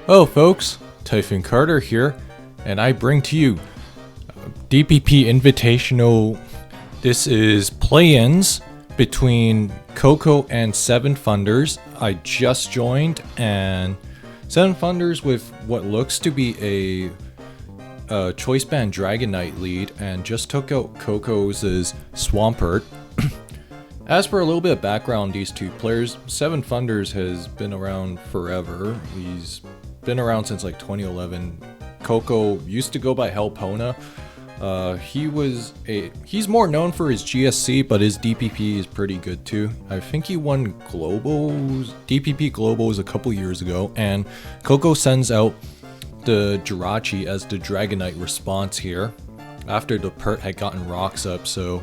Hello folks, Typhoon Carter here, and I bring to you DPP Invitational. This is play-ins between Coco and Seven Funders. I just joined, and Seven Funders with what looks to be a Choice Band Dragon Knight lead, and just took out Coco's Swampert. As for a little bit of background on these two players, Seven Funders has been around forever. He's been around since like 2011. Coco used to go by Helpona. He's more known for his GSC, but his DPP is pretty good too. I think he won DPP Globals a couple years ago, and Coco sends out the Jirachee as the Dragon Knight response here after the Pert had gotten rocks up. So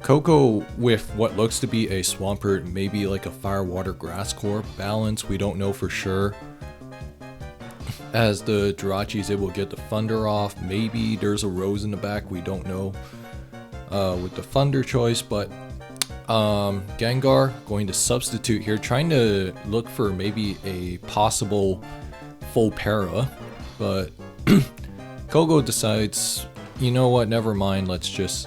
Coco with what looks to be a Swampert, maybe like a Fire Water Grass Core balance, we don't know for sure. As the Jirachee is able to get the Thunder off, maybe there's a Rose in the back, we don't know with the Thunder choice, but Gengar going to substitute here, trying to look for maybe a possible full para, but Coco decides, you know what, never mind, let's just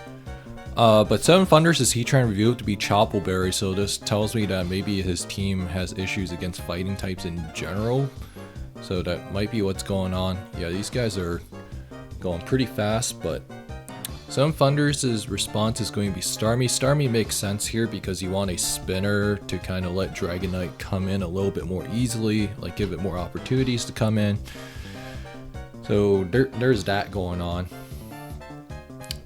but Seven Funders is Heatran revealed to be Choppleberry, so this tells me that maybe his team has issues against fighting types in general. So that might be what's going on. Yeah, these guys are going pretty fast, but Seven Funders' response is going to be Starmie. Starmie makes sense here because you want a spinner to kind of let Dragonite come in a little bit more easily, like give it more opportunities to come in. So there's that going on.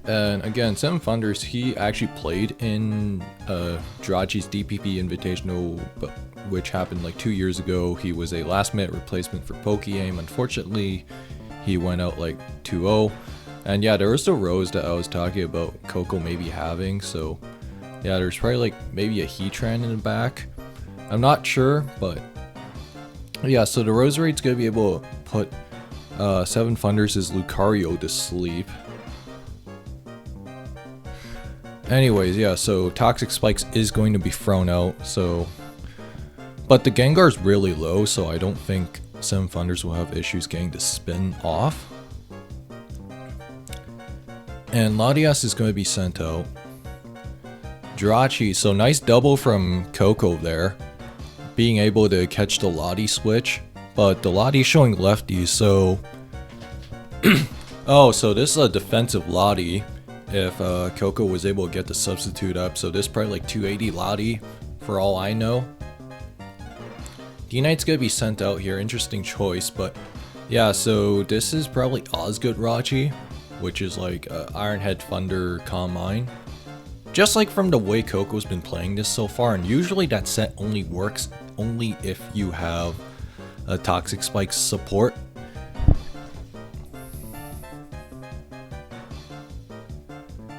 And again, Seven Funders, he actually played in Jirachee's DPP Invitational, which happened like 2 years ago. He was a last-minute replacement for Pokeaim. Unfortunately, he went out like 2-0. And yeah, there was the Rose that I was talking about Coco maybe having. So yeah, there's probably like maybe a Heatran in the back. I'm not sure, but yeah, so the Roserade's going to be able to put Seven Funders' Lucario to sleep. Anyways, yeah, so Toxic Spikes is going to be thrown out, so but the Gengar's really low, so I don't think Seven Funders will have issues getting the spin off. And Latias is going to be sent out. Jirachee, so nice double from Coco there, being able to catch the Lati switch, but the Lati's showing lefties, so oh, so this is a defensive Lati. If Coco was able to get the substitute up, so this is probably like 280 Lati for all I know. D-Knight's gonna be sent out here, interesting choice, but yeah, so this is probably Osgood Rachi, which is like Ironhead Thunder Calm Mind. Just like from the way Coco's been playing this so far, and usually that set only works only if you have a Toxic Spikes support.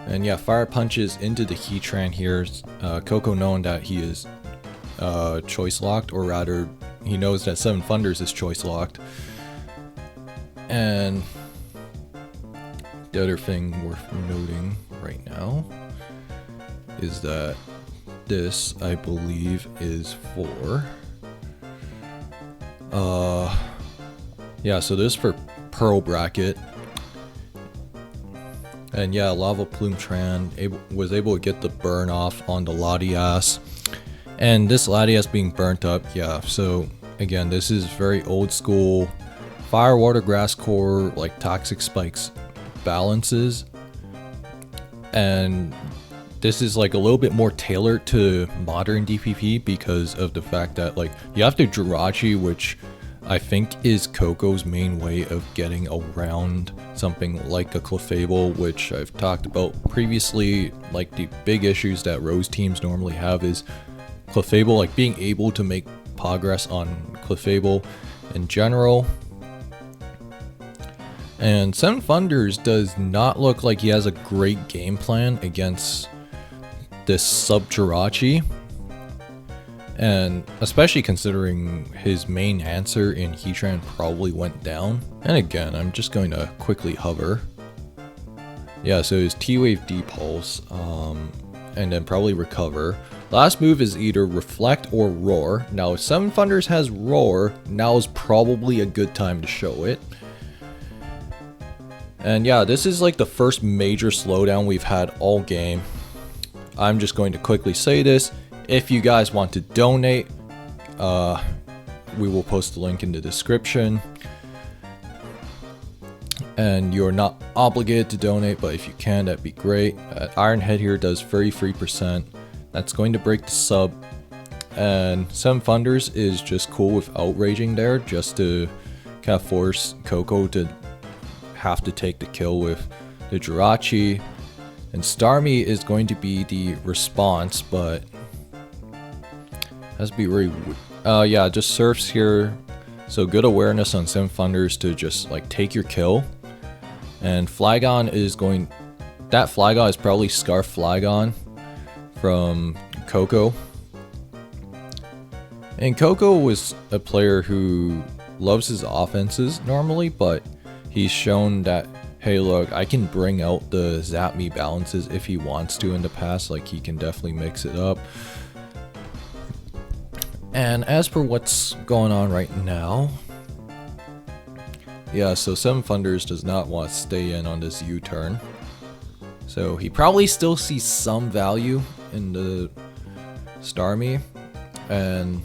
And yeah, Fire Punches into the Heatran here. Coco knowing that he is choice locked, or rather, he knows that Seven Funders is choice locked. And the other thing worth noting right now is that this, I believe, is for yeah, so this is for Pearl Bracket. And yeah, Lava Plume Tran was able to get the burn off on the Latias. And this Latias being burnt up, yeah, so again, this is very old school Fire Water Grass Core, like Toxic Spikes balances. And this is like a little bit more tailored to modern DPP because of the fact that like you have to Jirachee, which I think is Coco's main way of getting around something like a Clefable, which I've talked about previously. Like the big issues that Rose teams normally have is Clefable, like being able to make progress on Clefable in general. And Seven Funders does not look like he has a great game plan against this sub Jirachee. And especially considering his main answer in Heatran probably went down. And again, I'm just going to quickly hover. Yeah, so his T-Wave D-Pulse, and then probably recover. Last move is either Reflect or Roar. Now if 7 Thunders has Roar, now is probably a good time to show it. And yeah, this is like the first major slowdown we've had all game. I'm just going to quickly say this. If you guys want to donate, we will post the link in the description. And you're not obligated to donate, but if you can, that'd be great. Ironhead here does 33%. That's going to break the sub. And 7 Thunders is just cool with outraging there, just to kind of force Coco to have to take the kill with the Jirachee. And Starmie is going to be the response, but has to be very yeah, just surfs here. So good awareness on 7 Thunders to just like take your kill. And Flygon is going, that Flygon is probably Scarf Flygon from Coco. And Coco was a player who loves his offenses normally, but he's shown that, hey look, I can bring out the Zap Me balances if he wants to in the past. Like, he can definitely mix it up. And as for what's going on right now, yeah, so 7 Thunders does not want to stay in on this U-turn. So he probably still sees some value in the Starmie. And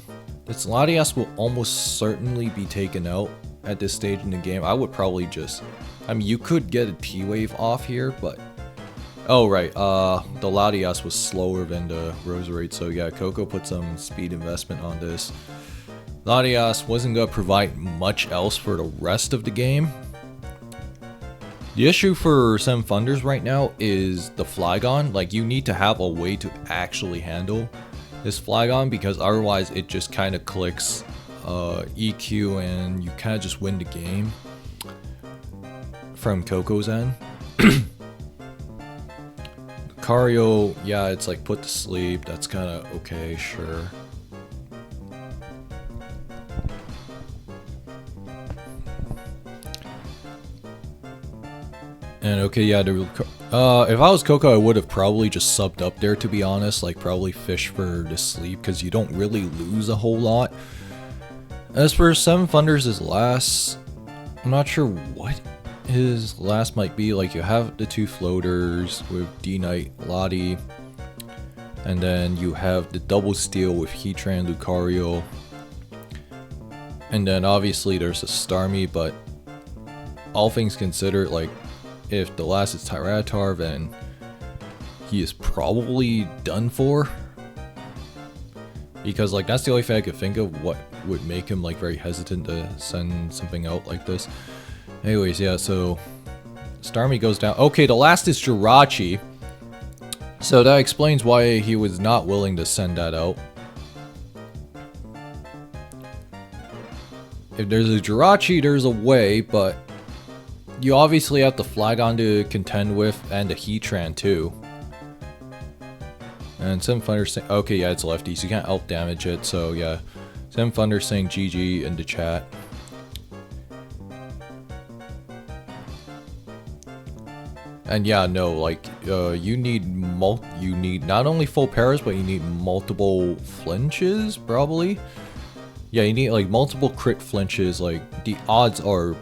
its Latias will almost certainly be taken out at this stage in the game. I would probably just, I mean, you could get a T-Wave off here, but oh right, the Latias was slower than the Roserade, so yeah, Coco put some speed investment on this. Latias wasn't going to provide much else for the rest of the game. The issue for 7 Thunders right now is the Flygon. Like, you need to have a way to actually handle this Flygon, because otherwise it just kind of clicks EQ and you kind of just win the game from Coco's end. Lucario, yeah, it's like put to sleep. That's kind of okay, sure. And okay, yeah, if I was Coco, I would have probably just subbed up there, to be honest. Like, probably fish for the sleep, because you don't really lose a whole lot. As for 7 Thunders' his last, I'm not sure what his last might be. Like, you have the 2 floaters with D-Knight, Lottie, and then you have the double steal with Heatran, Lucario, and then obviously there's a Starmie. But all things considered, like, if the last is Tyranitar, then he is probably done for. Because, like, that's the only thing I could think of what would make him, like, very hesitant to send something out like this. Anyways, yeah, so Starmie goes down. Okay, the last is Jirachee. So that explains why he was not willing to send that out. If there's a Jirachee, there's a way, but you obviously have the Flygon to contend with, and the Heatran too. And 7 Thunders saying, okay, yeah, it's lefty, so you can't out damage it. So yeah, 7 Thunders saying GG in the chat. And yeah, no, like, you need not only full pairs, but you need multiple flinches, probably. Yeah, you need like multiple crit flinches. Like, the odds are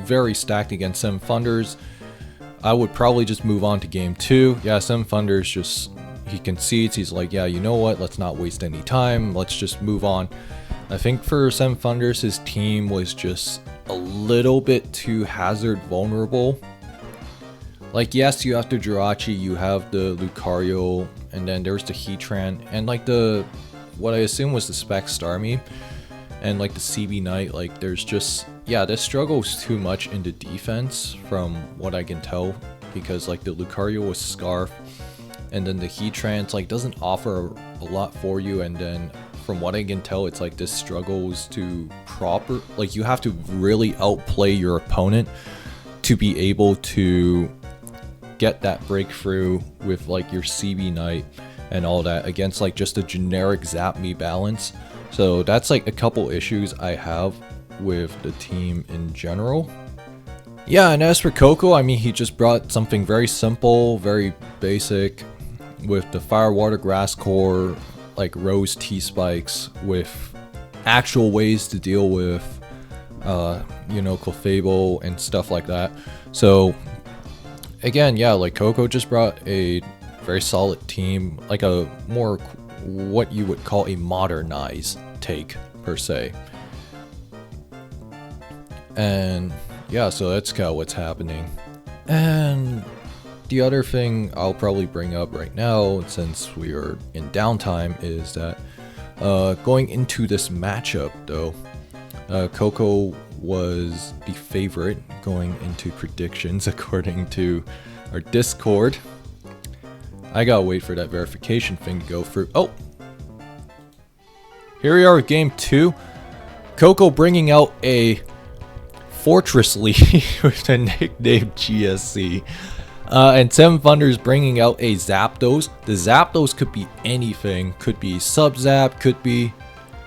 very stacked against 7 Thunders. I would probably just move on to game 2. Yeah, 7 Thunders just, he concedes. He's like, yeah, you know what? Let's not waste any time. Let's just move on. I think for 7 Thunders, his team was just a little bit too hazard vulnerable. Like, yes, you have the Jirachee, you have the Lucario, and then there's the Heatran, and like the, what I assume was the Spec Starmie, and like the CB Knight. Like, there's just, yeah, this struggles too much into defense from what I can tell, because like the Lucario was Scarf, and then the Heatran, like, doesn't offer a lot for you, and then from what I can tell, it's like this struggles to like, you have to really outplay your opponent to be able to get that breakthrough with like your CB Knight and all that against like just a generic Zap Me balance. So that's like a couple issues I have with the team in general. Yeah, and as for Coco, I mean, he just brought something very simple, very basic. with the Fire Water Grass Core, like Rose T-Spikes, with actual ways to deal with, you know, Clefable and stuff like that. So again, yeah, like Coco just brought a very solid team, like a more what you would call a modernized take per se. And yeah, so that's kind of what's happening. And the other thing I'll probably bring up right now, since we are in downtime, is that going into this matchup though, Coco was the favorite going into predictions according to our Discord. I gotta wait for that verification thing to go through. Oh! Here we are with game 2. Coco bringing out a Fortress League with the nickname GSC. And Seven Thunders bringing out a Zapdos. The Zapdos could be anything. Could be Sub-Zap, could be,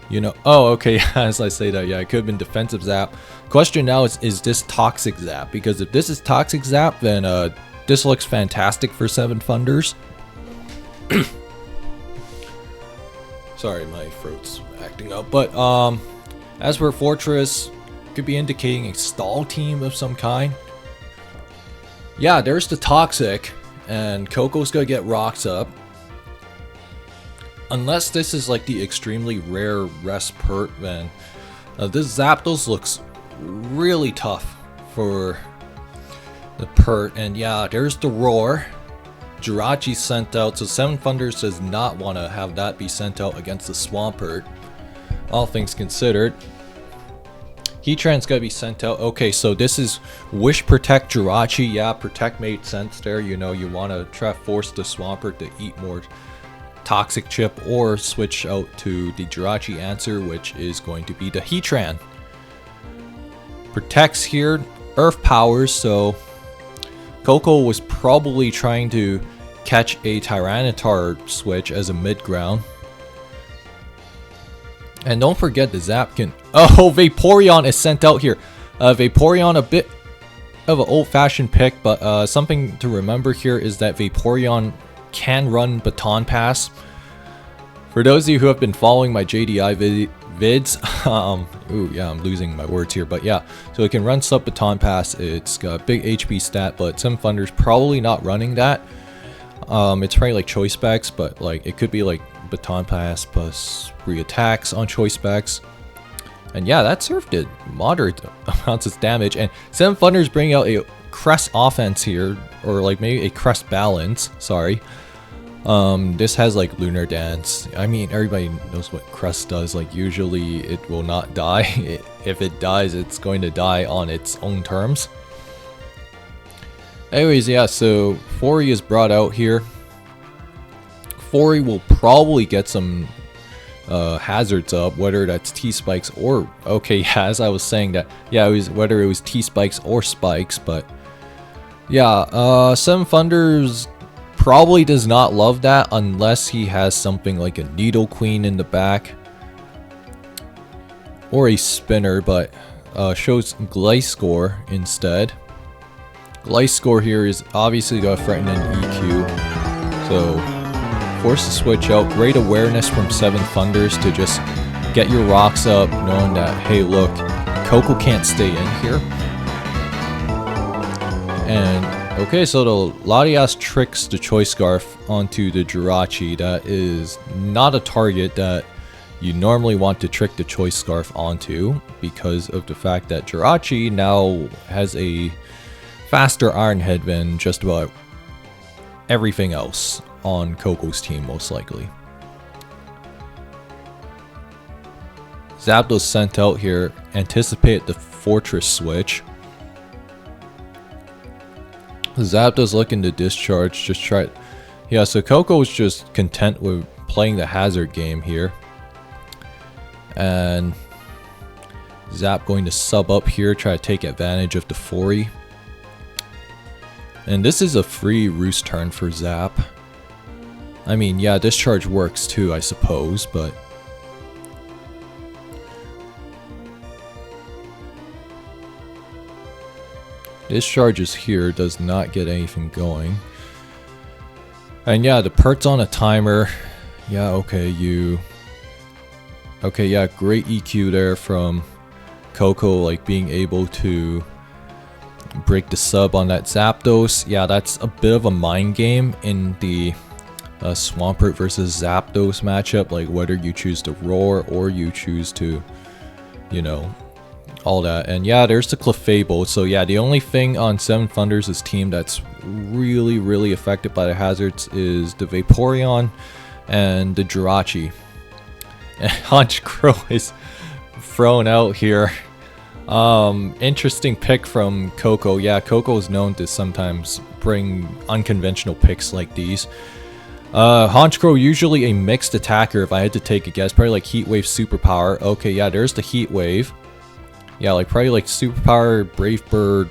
you know... Oh, okay, as I say that, yeah, it could have been Defensive Zap. Question now is this Toxic Zap? Because if this is Toxic Zap, then this looks fantastic for Seven Thunders. Sorry, my throat's acting up. But as for Fortress, could be indicating a stall team of some kind. Yeah, there's the Toxic, and Coco's gonna get rocks up. Unless this is like the extremely rare Rest Pert, then this Zapdos looks really tough for the Pert. And yeah, there's the Roar. Jirachee sent out, so Seven Thunders does not want to have that be sent out against the Swampert. All things considered. Heatran's gotta be sent out. Okay, so this is Wish Protect Jirachee. Yeah, Protect made sense there. You know, you want to try to force the Swampert to eat more Toxic Chip, or switch out to the Jirachee answer, which is going to be the Heatran. Protects here, Earth Powers, so Coco was probably trying to catch a Tyranitar switch as a mid-ground. And don't forget the Zap can... Oh, Vaporeon is sent out here. Vaporeon, a bit of an old-fashioned pick, but something to remember here is that Vaporeon can run Baton Pass. For those of you who have been following my JDI vids, ooh, yeah, I'm losing my words here, but yeah, so it can run Sub Baton Pass. It's got a big HP stat, but Seven Thunder's probably not running that. It's probably like Choice Specs, but like it could be like Baton Pass plus 3 attacks on Choice Specs. And yeah, that Surf did moderate amounts of damage. And Seven Thunders bringing out a Crest offense here, or like maybe a Crest balance, sorry. This has like Lunar Dance. I mean, everybody knows what Crest does. Like usually it will not die. If it dies, it's going to die on its own terms. Anyways, yeah, so Fori is brought out here. Fori will probably get some hazards up, whether that's T-Spikes or... Okay, yeah, as I was saying that, yeah, it was whether it was T-Spikes or Spikes, but... Yeah, Seven Thunders probably does not love that unless he has something like a Needle Queen in the back. Or a Spinner, but shows Gliscor instead. Gliscor here is obviously going to threaten an EQ. So, force to switch out. Great awareness from Seven Thunders to just get your rocks up, knowing that, hey look, Coco can't stay in here. And, okay, so the Latias tricks the Choice Scarf onto the Jirachee. That is not a target that you normally want to trick the Choice Scarf onto, because of the fact that Jirachee now has a faster Iron Head than just about everything else on Coco's team, most likely. Zapdos sent out here, anticipate the Fortress switch. Zapdos looking to discharge, just try it. Yeah, so Coco's just content with playing the hazard game here. And Zap going to sub up here, try to take advantage of the Fori. And this is a free Roost turn for Zap. I mean, yeah, discharge works too, I suppose, but... Discharge is here, does not get anything going. And yeah, the pert's on a timer. Yeah, okay, okay, yeah, great EQ there from Coco, like being able to break the sub on that Zapdos. Yeah, that's a bit of a mind game in the Swampert versus Zapdos matchup, like whether you choose to roar or you choose to, you know, all that. And yeah, there's the Clefable. So yeah, the only thing on Seven Thunders' team that's really affected by the hazards is the Vaporeon and the Jirachee. And Honchkrow is thrown out here. Interesting pick from Coco. Yeah, Coco is known to sometimes bring unconventional picks like these. Honchkrow usually a mixed attacker if I had to take a guess. Probably like Heat Wave Superpower. Okay, yeah, there's the Heat Wave. Yeah, like probably like Superpower, Brave Bird,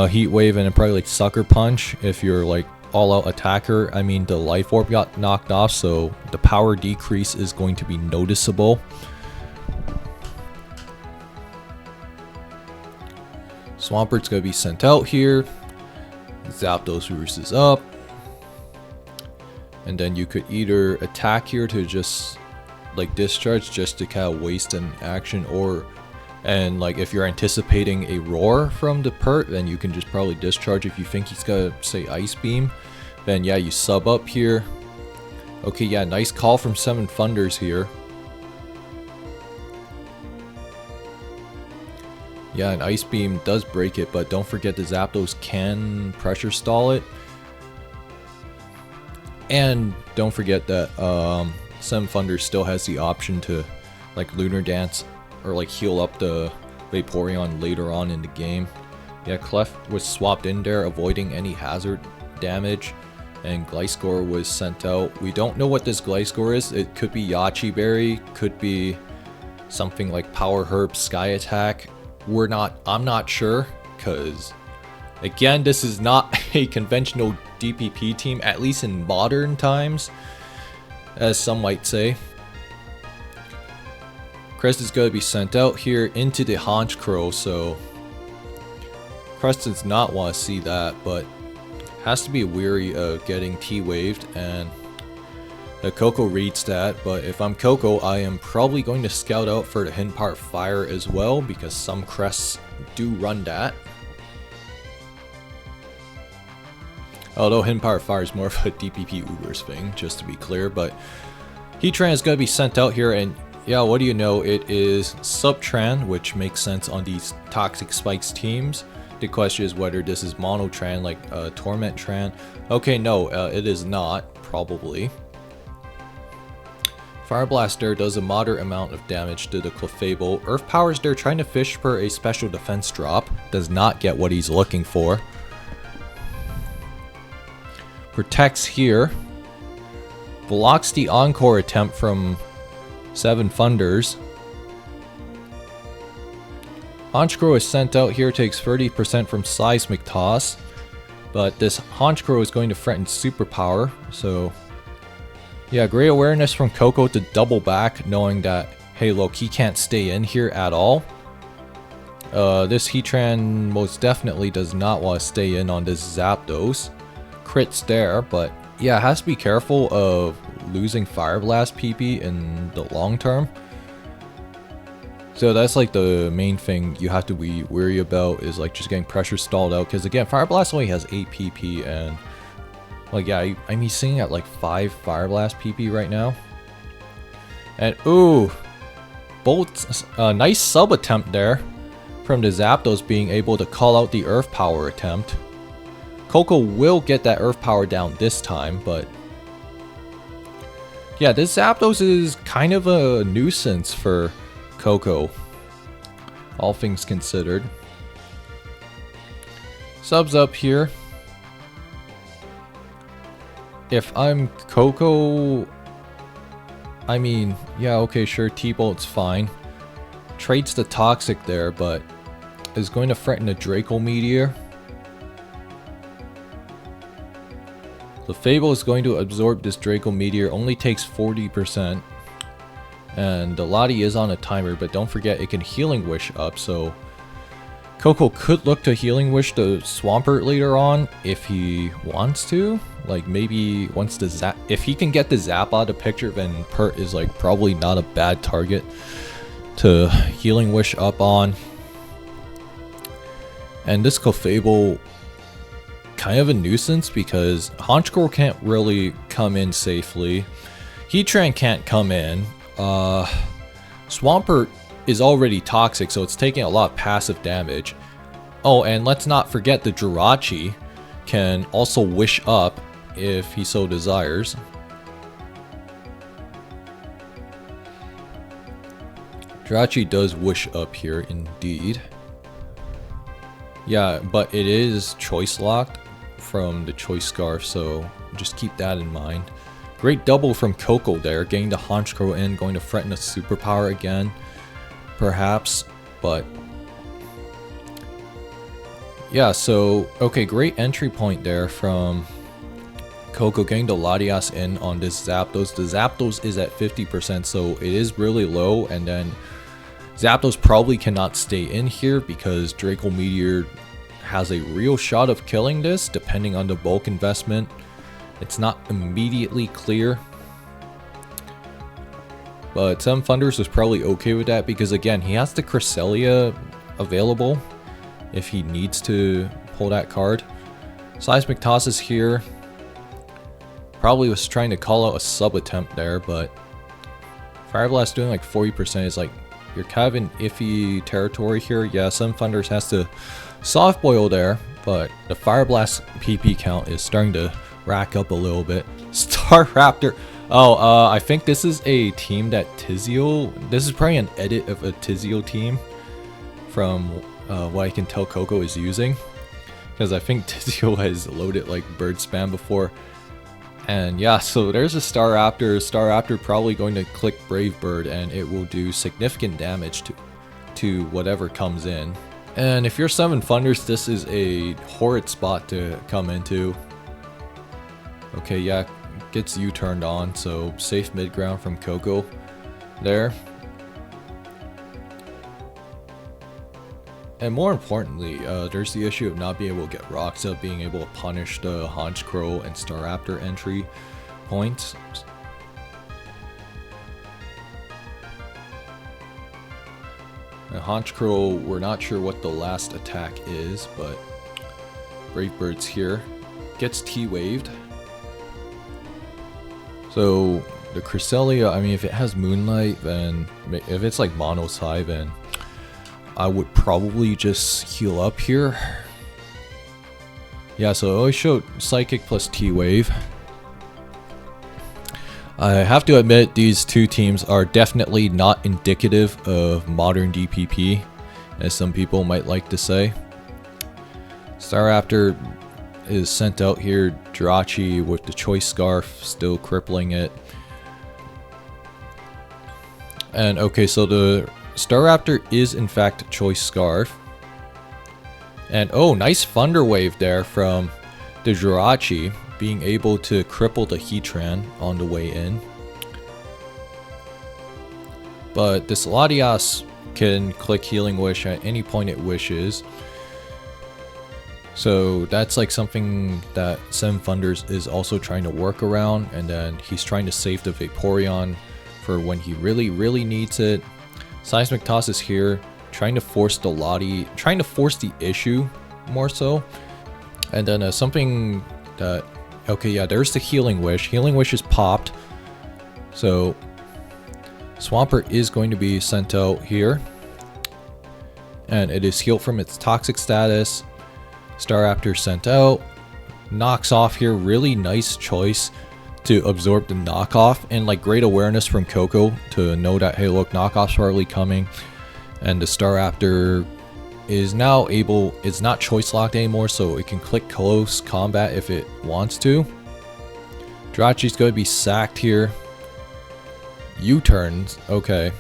Heat Wave, and then probably like Sucker Punch if you're like all-out attacker. I mean, the Life Orb got knocked off, so the power decrease is going to be noticeable. Swampert's going to be sent out here. Zapdos versus up. And then you could either attack here to just like discharge just to kind of waste an action, or and like if you're anticipating a roar from the pert, then you can just probably discharge. If you think he's gonna say Ice Beam, then yeah, you sub up here. Okay, yeah, nice call from Seven Thunders here. Yeah, an Ice Beam does break it, but don't forget the Zapdos can pressure stall it. And don't forget that Seven Thunders still has the option to like Lunar Dance or like heal up the Vaporeon later on in the game. Yeah, Clef was swapped in there, avoiding any hazard damage, and Gliscor was sent out. We don't know what this Gliscor is. It could be Yache Berry, could be something like Power Herb, Sky Attack. I'm not sure, because again, this is not a conventional DPP team, at least in modern times, as some might say. Crest is going to be sent out here into the Honchkrow, so Crest does not want to see that, but has to be weary of getting T-waved, and the Coco reads that. But if I'm Coco, I am probably going to scout out for the Hidden Part Fire as well, because some Crests do run that. Although Hidden Power Fire is more of a DPP Ubers thing, just to be clear. But Heatran is going to be sent out here, and yeah, what do you know? It is Subtran, which makes sense on these Toxic Spikes teams. The question is whether this is Monotran, like Torment Tran. Okay, no, it is not, probably. Fire Blast there does a moderate amount of damage to the Clefable. Earth Powers there trying to fish for a special defense drop. Does not get what he's looking for. Protects here. Blocks the Encore attempt from Seven Thunders. Honchkrow is sent out here, takes 30% from Seismic Toss. But this Honchkrow is going to threaten Superpower, so yeah, great awareness from Coco to double back, knowing that, hey look, he can't stay in here at all. This Heatran most definitely does not want to stay in on this Zapdos. Crits there, but yeah, has to be careful of losing Fire Blast PP in the long term. So that's like the main thing you have to be wary about, is like just getting pressure stalled out, because again, Fire Blast only has 8 PP, and like yeah, I'm he's sitting at like 5 Fire Blast PP right now. And ooh, nice sub attempt there from the Zapdos, being able to call out the Earth Power attempt. Coco will get that Earth Power down this time, but yeah, this Zapdos is kind of a nuisance for Coco, all things considered. Subs up here. If I'm Coco, I mean, yeah, okay, sure, T-Bolt's fine. Trades the Toxic there, but is going to threaten a Draco Meteor. The Fable is going to absorb this Draco Meteor, only takes 40%. And the Lottie is on a timer, but don't forget it can Healing Wish up, so Coco could look to Healing Wish the Swampert later on if he wants to. Like maybe once the zap, if he can get the zap out of the picture, then Pert is like probably not a bad target to Healing Wish up on. And this Clefable, kind of a nuisance because Honchkrow can't really come in safely. Heatran can't come in. Swampert is already toxic, so it's taking a lot of passive damage. Oh, and let's not forget the Jirachee can also wish up if he so desires. Jirachee does wish up here indeed. Yeah, but it is choice locked from the choice scarf, so just keep that in mind. Great double from Coco there, getting the Honchkrow in, going to threaten a superpower again, perhaps, but yeah, so okay, great entry point there from Coco, getting the Latias in on this Zapdos. The Zapdos is at 50%, so it is really low, and then Zapdos probably cannot stay in here because Draco Meteor has a real shot of killing this depending on the bulk investment. It's not immediately clear, but Seven Thunders is probably okay with that because again, he has the Cresselia available if he needs to pull that card. Seismic Toss is here. Probably was trying to call out a sub attempt there, but Fire Blast doing like 40% is like, you're kind of in iffy territory here. Yeah, Seven Thunders has to soft boil there, but the Fire Blast PP count is starting to rack up a little bit. Staraptor. Oh, I think this is a team that Tizio, this is probably an edit of a Tizio team from what I can tell Coco is using, because I think Tizio has loaded like bird spam before. And yeah, so there's a Staraptor. Staraptor probably going to click Brave Bird, and it will do significant damage to whatever comes in. And if you're Seven Thunders, this is a horrid spot to come into. Okay, yeah, gets you turned on, so safe mid ground from Coco there. And more importantly, there's the issue of not being able to get rocks up, being able to punish the Honchkrow and Staraptor entry points. And Honchkrow, we're not sure what the last attack is, but Brave Bird's here. Gets T-waved. So the Cresselia, I mean, if it has Moonlight, then if it's like Mono Psy, then I would probably just heal up here. Yeah, so I always showed Psychic plus T-Wave. I have to admit, these two teams are definitely not indicative of modern DPP, as some people might like to say. Staraptor is sent out here. Jirachee with the Choice Scarf still crippling it. And okay, so the Staraptor is in fact Choice Scarf. And oh, nice Thunder Wave there from the Jirachee, being able to cripple the Heatran on the way in. But this Latias can click Healing Wish at any point it wishes. So that's like something that Seven Thunders is also trying to work around. And then he's trying to save the Vaporeon for when he really needs it. Seismic Toss is here, trying to force the Lati, trying to force the issue more so. And then something that, okay, yeah, there's the Healing Wish. Healing Wish is popped. So Swampert is going to be sent out here. And it is healed from its toxic status. Staraptor sent out. Knocks off here, really nice choice to absorb the knockoff, and like great awareness from Coco to know that, hey look, knockoff's probably coming. And the Staraptor is now able, it's not choice locked anymore, so it can click close combat if it wants to. Jirachee's going to be sacked here. U-turns, okay.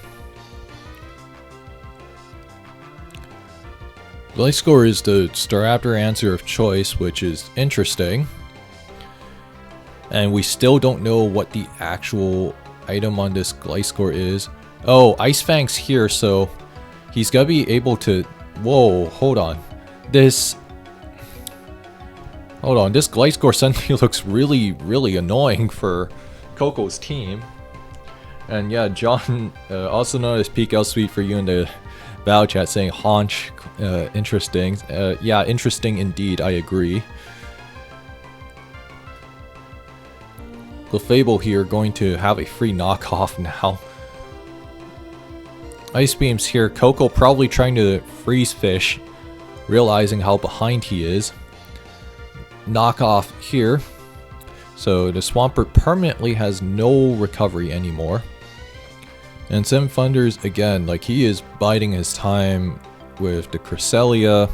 Gliscor is the Staraptor answer of choice, which is interesting. And we still don't know what the actual item on this Gliscor is. Oh, Ice Fang's here, so he's gonna be able to... Whoa, hold on. This... Hold on, this Gliscor Sentry looks really annoying for Coco's team. And yeah, John, also known as PKL Sweet for you in the battle chat, saying haunch, interesting. Yeah, interesting indeed, I agree. Clefable here going to have a free knockoff now. Ice Beams here, Coco probably trying to freeze fish, realizing how behind he is. Knockoff here. So the Swampert permanently has no recovery anymore. And Seven Thunders, again, like he is biding his time with the Cresselia.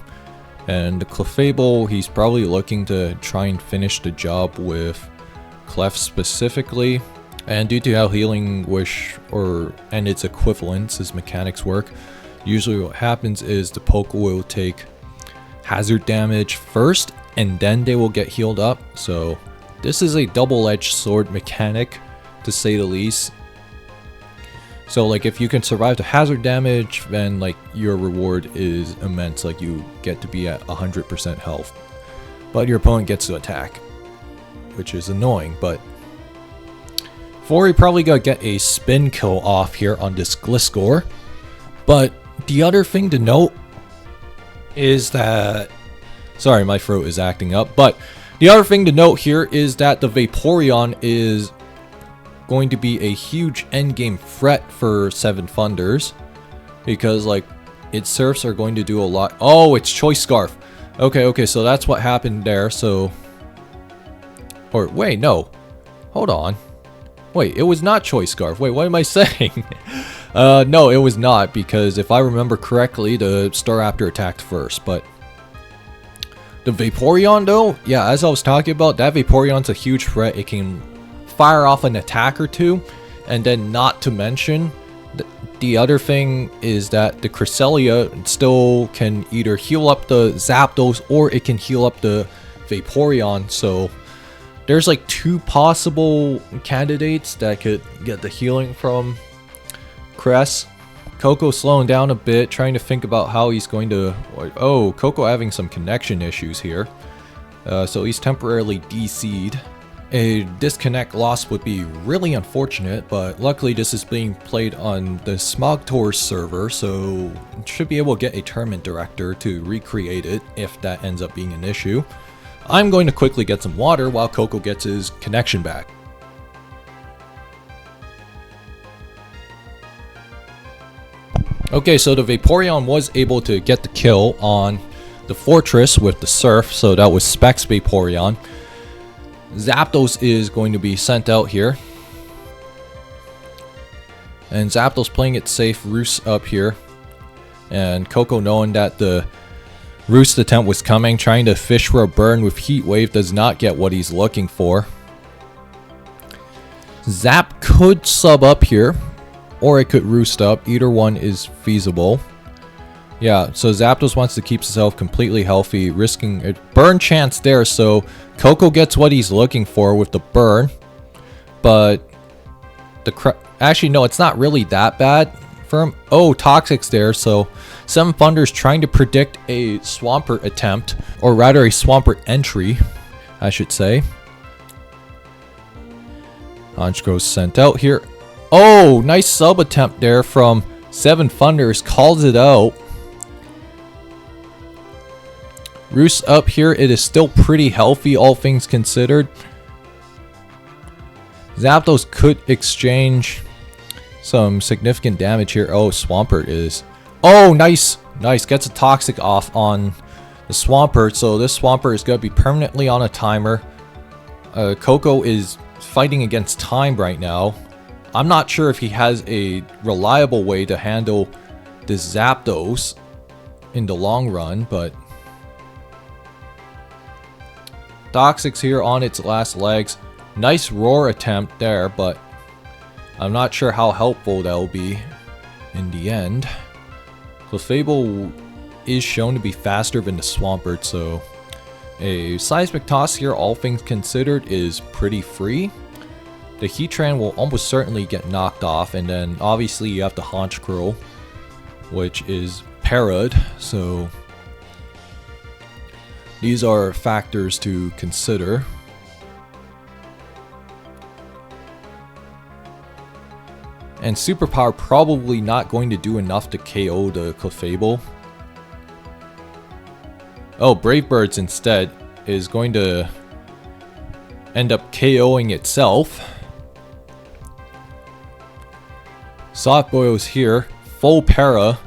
And the Clefable, he's probably looking to try and finish the job with Clef specifically. And due to how Healing Wish and its equivalents, his mechanics work, usually what happens is the Poke will take hazard damage first, and then they will get healed up. So this is a double-edged sword mechanic, to say the least. So like if you can survive the hazard damage, then like your reward is immense, like you get to be at 100% health. But your opponent gets to attack, which is annoying. But Fori probably gonna get a spin kill off here on this Gliscor. But the other thing to note is that, sorry, my throat is acting up, but the other thing to note here is that the Vaporeon is going to be a huge endgame threat for Seven Thunders, because like its surfs are going to do a lot. Oh, it's Choice Scarf. Okay, so that's what happened there. So, or wait, no, hold on, wait, it was not Choice Scarf. Wait, what am I saying? No, it was not, because if I remember correctly, the Staraptor attacked first. But the Vaporeon though, yeah, as I was talking about, that Vaporeon's a huge threat. It can fire off an attack or two, and then not to mention, the other thing is that the Cresselia still can either heal up the Zapdos or it can heal up the Vaporeon. So there's like two possible candidates that could get the healing from Cress. Coco slowing down a bit, trying to think about how he's going to... Oh, Coco having some connection issues here. So he's temporarily DC'd. A disconnect loss would be really unfortunate, but luckily this is being played on the Smogtor server, so should be able to get a tournament director to recreate it if that ends up being an issue. I'm going to quickly get some water while Coco gets his connection back. Okay, so the Vaporeon was able to get the kill on the Fortress with the Surf, so that was Specs Vaporeon. Zapdos is going to be sent out here. And Zapdos playing it safe, Roost up here. And Coco, knowing that the Roost attempt was coming, trying to fish for a burn with Heat Wave, does not get what he's looking for. Zap could sub up here, or it could Roost up. Either one is feasible. Yeah, so Zapdos wants to keep himself completely healthy, risking a burn chance there, so Coco gets what he's looking for with the burn. But actually, no, it's not really that bad for him. Oh, Toxic's there, so Seven Thunders trying to predict a Swampert attempt, or rather a Swampert entry, I should say. Honchko's sent out here. Oh, nice sub attempt there from Seven Thunders, calls it out. Roost up here, it is still pretty healthy, all things considered. Zapdos could exchange some significant damage here. Oh, Swampert is... Oh, nice! Nice, gets a Toxic off on the Swampert, so this Swampert is going to be permanently on a timer. Coco is fighting against time right now. I'm not sure if he has a reliable way to handle this Zapdos in the long run, but... Toxic's here on its last legs. Nice roar attempt there, but I'm not sure how helpful that will be in the end. Clefable is shown to be faster than the Swampert, so a Seismic Toss here, all things considered, is pretty free. The Heatran will almost certainly get knocked off, and then obviously you have the Honchkrow, which is parried, so... These are factors to consider. And Superpower probably not going to do enough to KO the Clefable. Oh, Brave Birds instead is going to end up KOing itself. Soft Boil's here. Full para.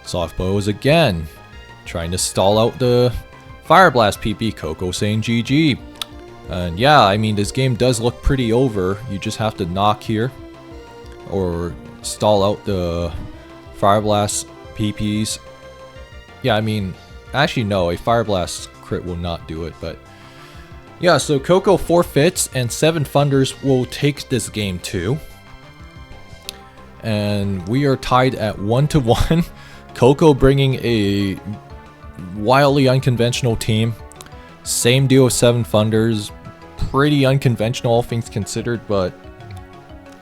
Soft Boil's again. Trying to stall out the Fire Blast PP. Coco saying GG. And yeah, I mean, this game does look pretty over. You just have to knock here. Or stall out the Fire Blast PPs. Yeah, I mean, actually no, a Fire Blast crit will not do it, but yeah, so Coco forfeits and 7 Funders will take this game too. And we are tied at 1-1. Coco bringing a wildly unconventional team. Same deal with 7 Funders. Pretty unconventional, all things considered, but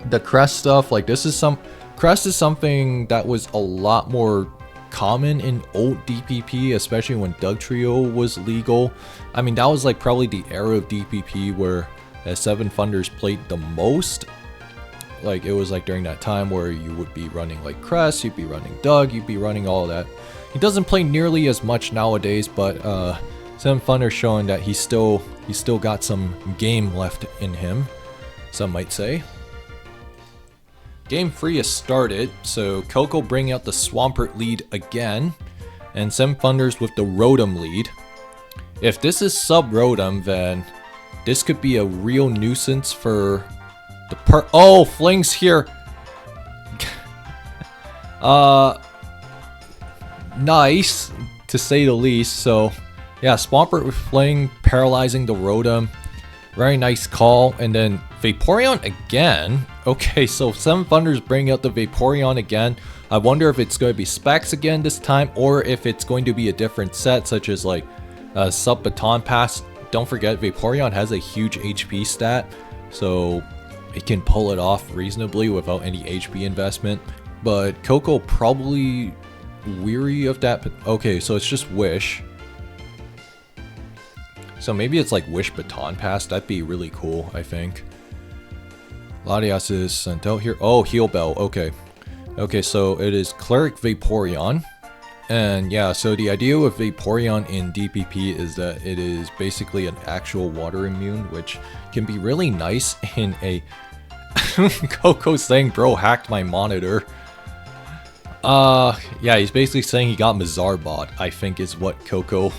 the Crest stuff, like Crest is something that was a lot more common in old DPP, especially when Doug Trio was legal. I mean, that was like probably the era of DPP where 7 Funders played the most. Like, it was like during that time where you would be running like Crest, you'd be running Doug, you'd be running all that. He doesn't play nearly as much nowadays, but 7 Funders showing that he's still got some game left in him, some might say. Game 3 has started, so Coco bringing out the Swampert lead again, and 7 Funders with the Rotom lead. If this is sub-Rotom, then this could be a real nuisance for the Oh, Fling's here! Nice, to say the least. So, yeah, Swampert with Fling, paralyzing the Rotom. Very nice call, and then Vaporeon again. Okay, so 7 Funders bring out the Vaporeon again. I wonder if it's going to be Specs again this time, or if it's going to be a different set, such as like Sub Baton Pass. Don't forget, Vaporeon has a huge HP stat, so it can pull it off reasonably without any HP investment. But Coco probably weary of that. Okay, so it's just Wish. So maybe it's like Wish Baton Pass. That'd be really cool, I think. Latias is sent out here. Oh, Heal Bell. Okay. Okay, so it is Cleric Vaporeon. And yeah, so the idea with Vaporeon in DPP is that it is basically an actual water immune, which can be really nice in a... Coco saying, bro, hacked my monitor. Yeah, he's basically saying he got Mazarbot, I think is what Coco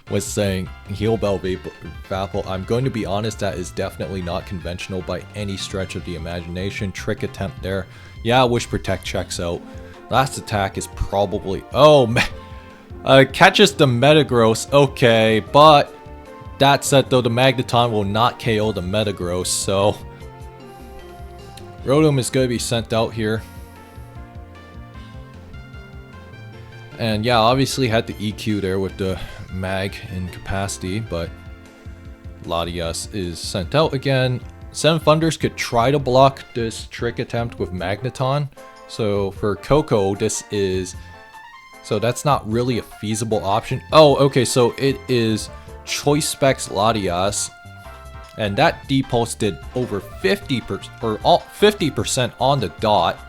was saying. Heal Bell Vapple. I'm going to be honest, that is definitely not conventional by any stretch of the imagination. Trick attempt there. Yeah, Wish Protect checks out. Last attack is probably... Oh, catches the Metagross. Okay, but that said though, the Magneton will not KO the Metagross, so... Rotom is going to be sent out here. And yeah, obviously had the EQ there with the Mag incapacity, but Latias is sent out again. 7 Funders could try to block this trick attempt with Magneton. So for Coco, this is... So that's not really a feasible option. Oh, okay, so it is Choice Specs Latias. And that D-Pulse did over 50% on the dot.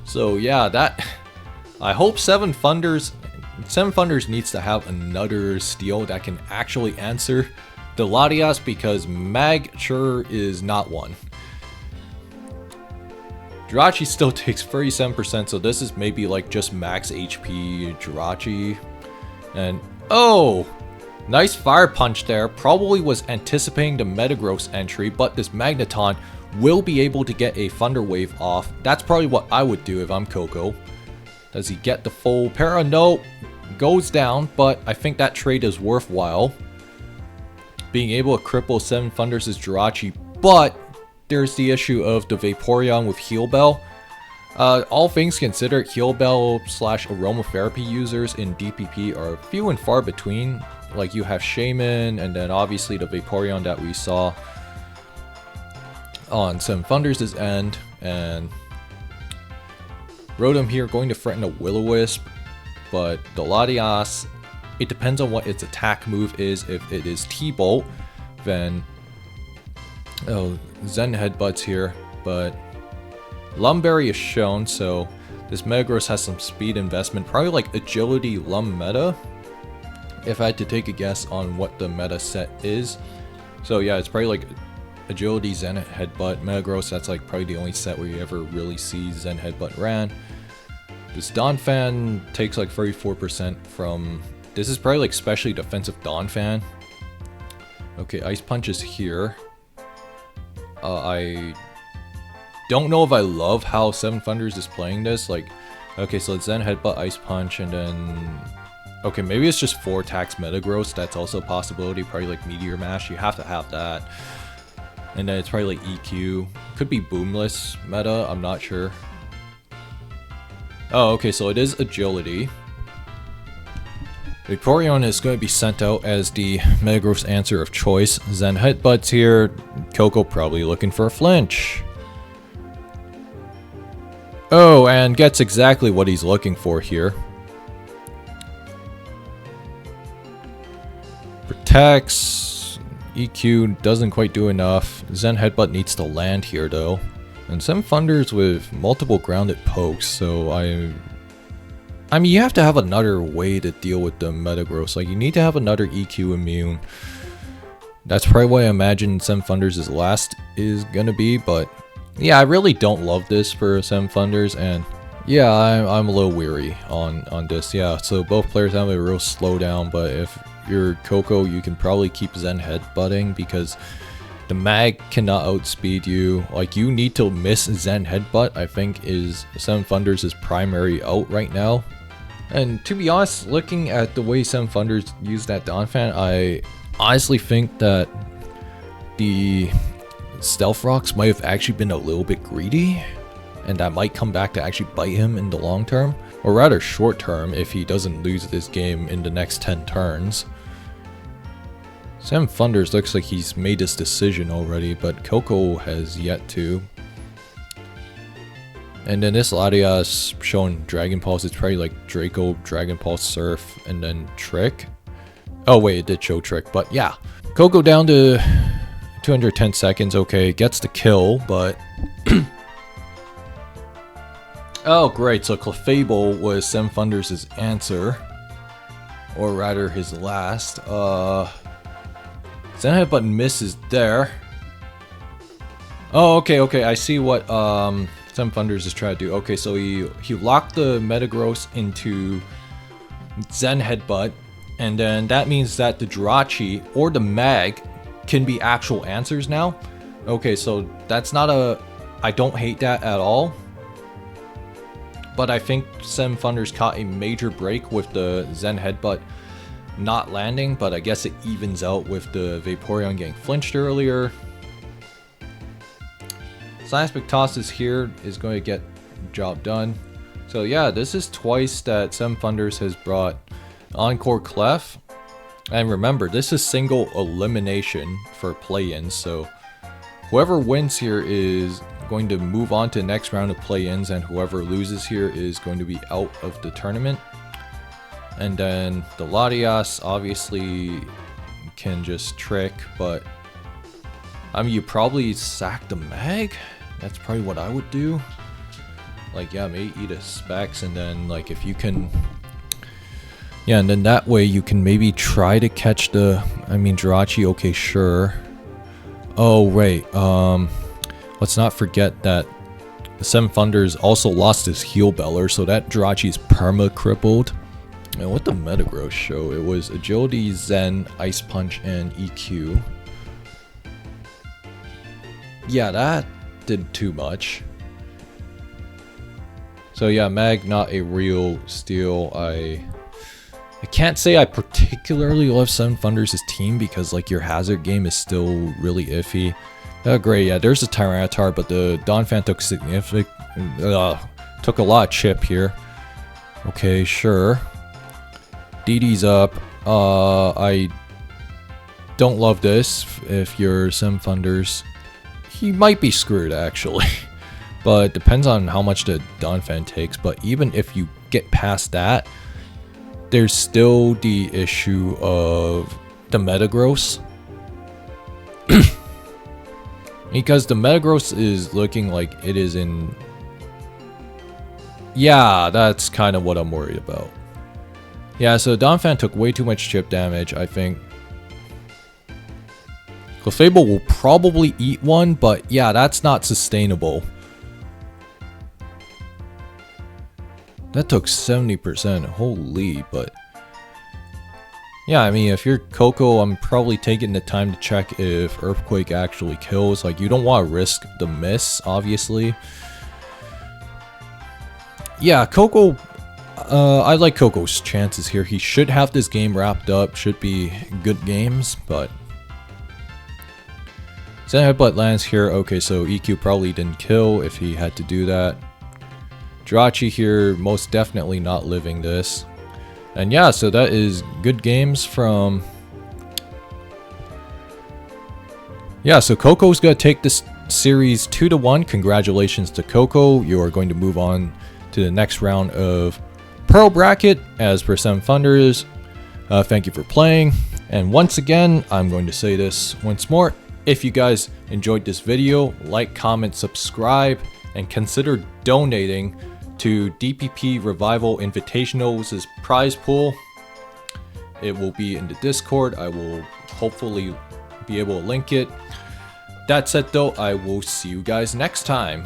So yeah, that... I hope 7 Funders needs to have another steal that can actually answer the Latias, because Mag sure is not one. Jirachee still takes 37%, so this is maybe like just max HP Jirachee. And oh! Nice Fire Punch there. Probably was anticipating the Metagross entry, but this Magneton will be able to get a Thunder Wave off. That's probably what I would do if I'm Coco. Does he get the full para? No. Goes down, but I think that trade is worthwhile. Being able to cripple 7 Funders is Jirachee, but there's the issue of the Vaporeon with Heal Bell. All things considered, Heal Bell / Aromatherapy users in DPP are few and far between. Like, you have Shaman, and then obviously the Vaporeon that we saw on 7 Funders' end, and Rotom here going to threaten a Will-O-Wisp, but the Latias, it depends on what its attack move is. If it is T-Bolt, then Zen Headbutts here, but Lumberry is shown, so this Metagross has some speed investment, probably like Agility Lum meta, if I had to take a guess on what the meta set is. So yeah, it's probably like Agility, Zen Headbutt, Metagross. That's like probably the only set where you ever really see Zen Headbutt ran. This Donphan takes like 34% from... This is probably like specially defensive Donphan. Okay, Ice Punch is here. I don't know if I love how Seven Thunders is playing this. Like, okay, so it's Zen Headbutt, Ice Punch, and then... Okay, maybe it's just 4 attacks Metagross. That's also a possibility. Probably like Meteor Mash. You have to have that. And then it's probably like EQ. Could be Boomless meta. I'm not sure. Oh, okay, so it is Agility. Vaporeon is going to be sent out as the Metagross answer of choice. Zen Headbutts here. Coco probably looking for a flinch. Oh, and gets exactly what he's looking for here. Protects. EQ doesn't quite do enough. Zen Headbutt needs to land here though. And some Thunders with multiple grounded pokes, so I mean, you have to have another way to deal with the Metagross. Like, you need to have another EQ immune. That's probably what I imagine Sem Thunders' last is gonna be, but yeah, I really don't love this for Sem Thunders, and yeah, I'm a little weary on this. Yeah, so both players have a real slowdown, but if you're Coco, you can probably keep Zen Headbutting because the Mag cannot outspeed you. Like, you need to miss Zen Headbutt, I think, is Sem Thunders' primary out right now. And to be honest, looking at the way Sem Thunders used that Donphan, I honestly think that the Stealth Rocks might have actually been a little bit greedy, and that might come back to actually bite him in the long term, or rather short term if he doesn't lose this game in the next 10 turns. Sem Thunders looks like he's made his decision already, but Coco has yet to. And then this Latias showing Dragon Pulse, it's probably like Draco, Dragon Pulse, Surf, and then Trick. Oh wait, it did show Trick, but yeah. Coco down to 210 seconds, okay, gets the kill, but... Oh great, so Clefable was Sem Thunders' answer. Or rather, his last. Zen Headbutt misses there. Oh, okay, I see what Sem Thunders is trying to do. Okay, so he locked the Metagross into Zen Headbutt, and then that means that the Jirachee or the Mag can be actual answers now. Okay, so that's not a... I don't hate that at all. But I think Sem Thunders caught a major break with the Zen Headbutt not landing, but I guess it evens out with the Vaporeon getting flinched earlier. Seismic Toss is here, is going to get the job done. So yeah, this is twice that Sem Thunders has brought Encore Clef. And remember, this is single elimination for play-ins, so whoever wins here is going to move on to the next round of play-ins, and whoever loses here is going to be out of the tournament. And then the Latias obviously can just trick, but I mean, you probably sack the Mag. That's probably what I would do. Like, yeah, maybe eat a Specs, and then like if you can, yeah, and then that way you can maybe try to catch the, I mean, Jirachee. Okay, sure. Oh wait, let's not forget that Sem Thunders also lost his Heal Beller, so that Jirachee's perma-crippled. And what the Metagross show? It was Agility, Zen, Ice Punch, and EQ. Yeah, that did too much. So yeah, Mag not a real steal. I can't say I particularly love Sem Thunders' team because like your hazard game is still really iffy. Oh great, yeah, there's a Tyranitar, but the Donphan took took a lot of chip here. Okay, sure. DD's up. I don't love this if you're Sem Thunders. He might be screwed actually. but it depends on how much the Donphan takes. But even if you get past that, there's still the issue of the Metagross. Because the Metagross is looking like it is in... Yeah, that's kind of what I'm worried about. Yeah, so Donphan took way too much chip damage, I think. Clefable will probably eat one, but yeah, that's not sustainable. That took 70%, holy, but... Yeah, I mean, if you're Coco, I'm probably taking the time to check if Earthquake actually kills. Like, you don't want to risk the miss, obviously. Yeah, Coco... I like Coco's chances here. He should have this game wrapped up. Should be good games, but... Zen Headbutt lands here. Okay, so EQ probably didn't kill if he had to do that. Jirachee here, most definitely not living this. And yeah, so that is good games from... Yeah, so Coco's going to take this series 2-1. Congratulations to Coco. You are going to move on to the next round of Pearl Bracket as per Seven Thunders. Thank you for playing. And once again, I'm going to say this once more. If you guys enjoyed this video, like, comment, subscribe, and consider donating to DPP Revival Invitational's prize pool. It will be in the Discord. I will hopefully be able to link it. That said though, I will see you guys next time.